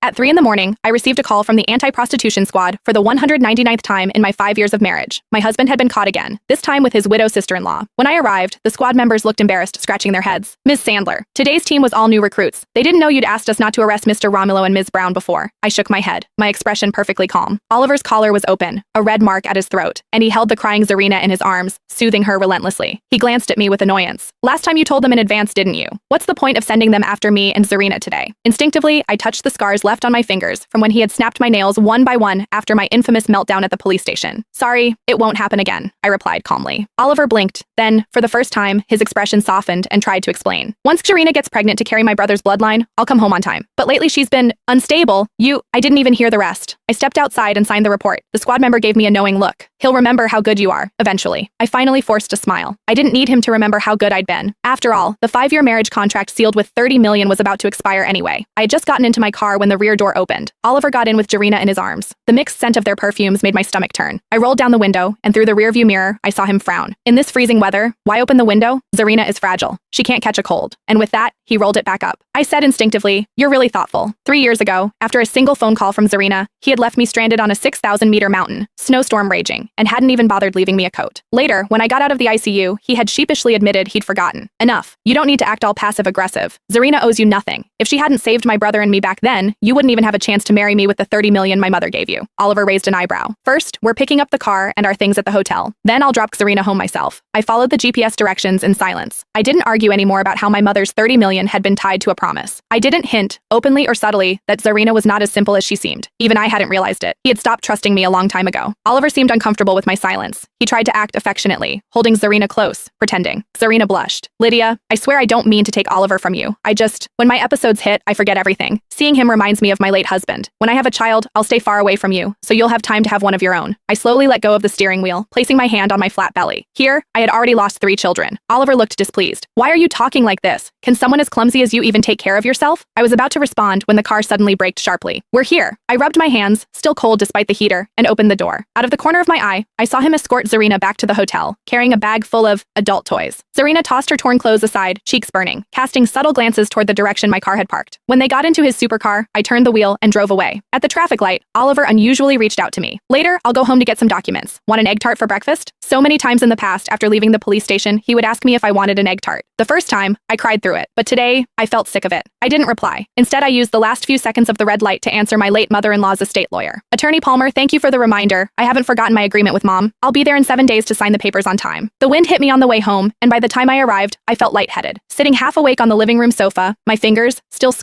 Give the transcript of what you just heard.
At 3 in the morning, I received a call from the anti-prostitution squad for the 199th time in my 5 years of marriage. My husband had been caught again, this time with his widow sister-in-law. When I arrived, the squad members looked embarrassed, scratching their heads. Ms. Sandler, today's team was all new recruits. They didn't know you'd asked us not to arrest Mr. Romulo and Ms. Brown before. I shook my head, my expression perfectly calm. Oliver's collar was open, a red mark at his throat, and he held the crying Zarina in his arms, soothing her relentlessly. He glanced at me with annoyance. Last time you told them in advance, didn't you? What's the point of sending them after me and Zarina today? Instinctively, I touched the scars left on my fingers from when he had snapped my nails one by one after my infamous meltdown at the police station. Sorry, it won't happen again, I replied calmly. Oliver blinked. Then, for the first time, his expression softened and tried to explain. Once Zarina gets pregnant to carry my brother's bloodline, I'll come home on time. But lately she's been unstable. I didn't even hear the rest. I stepped outside and signed the report. The squad member gave me a knowing look. He'll remember how good you are, eventually. I finally forced a smile. I didn't need him to remember how good I'd been. After all, the 5-year marriage contract sealed with $30 million was about to expire anyway. I had just gotten into my car when the rear door opened. Oliver got in with Zarina in his arms. The mixed scent of their perfumes made my stomach turn. I rolled down the window, and through the rearview mirror, I saw him frown. In this freezing weather, why open the window? Zarina is fragile. She can't catch a cold. And with that, he rolled it back up. I said instinctively, "You're really thoughtful." 3 years ago, after a single phone call from Zarina, he had left me stranded on a 6,000-meter mountain, snowstorm raging, and hadn't even bothered leaving me a coat. Later, when I got out of the ICU, he had sheepishly admitted he'd forgotten. Enough. You don't need to act all passive-aggressive. Zarina owes you nothing. If she hadn't saved my brother and me back then, you wouldn't even have a chance to marry me with the $30 million my mother gave you. Oliver raised an eyebrow. First, we're picking up the car and our things at the hotel. Then I'll drop Zarina home myself. I followed the GPS directions in silence. I didn't argue anymore about how my mother's $30 million had been tied to a promise. I didn't hint, openly or subtly, that Zarina was not as simple as she seemed. Even I hadn't realized it. He had stopped trusting me a long time ago. Oliver seemed uncomfortable with my silence. He tried to act affectionately, holding Zarina close, pretending. Zarina blushed. "Lydia, I swear I don't mean to take Oliver from you. When my episodes hit, I forget everything. Seeing him reminds me of my late husband. When I have a child, I'll stay far away from you, so you'll have time to have one of your own." I slowly let go of the steering wheel, placing my hand on my flat belly. Here, I had already lost 3 children. Oliver looked displeased. "Why are you talking like this? Can someone as clumsy as you even take care of yourself?" I was about to respond when the car suddenly braked sharply. "We're here." I rubbed my hands, still cold despite the heater, and opened the door. Out of the corner of my eye, I saw him escort Zarina back to the hotel, carrying a bag full of adult toys. Zarina tossed her torn clothes aside, cheeks burning, casting subtle glances toward the direction my car had parked. When they got into his supercar, I turned the wheel and drove away. At the traffic light, Oliver unusually reached out to me. "Later, I'll go home to get some documents. Want an egg tart for breakfast?" So many times in the past, after leaving the police station, he would ask me if I wanted an egg tart. The first time, I cried through it, but today, I felt sick of it. I didn't reply. Instead, I used the last few seconds of the red light to answer my late mother-in-law's estate lawyer. "Attorney Palmer, thank you for the reminder. I haven't forgotten my agreement with Mom. I'll be there in 7 days to sign the papers on time." The wind hit me on the way home, and by the time I arrived, I felt lightheaded. Sitting half awake on the living room sofa, my fingers, still scarred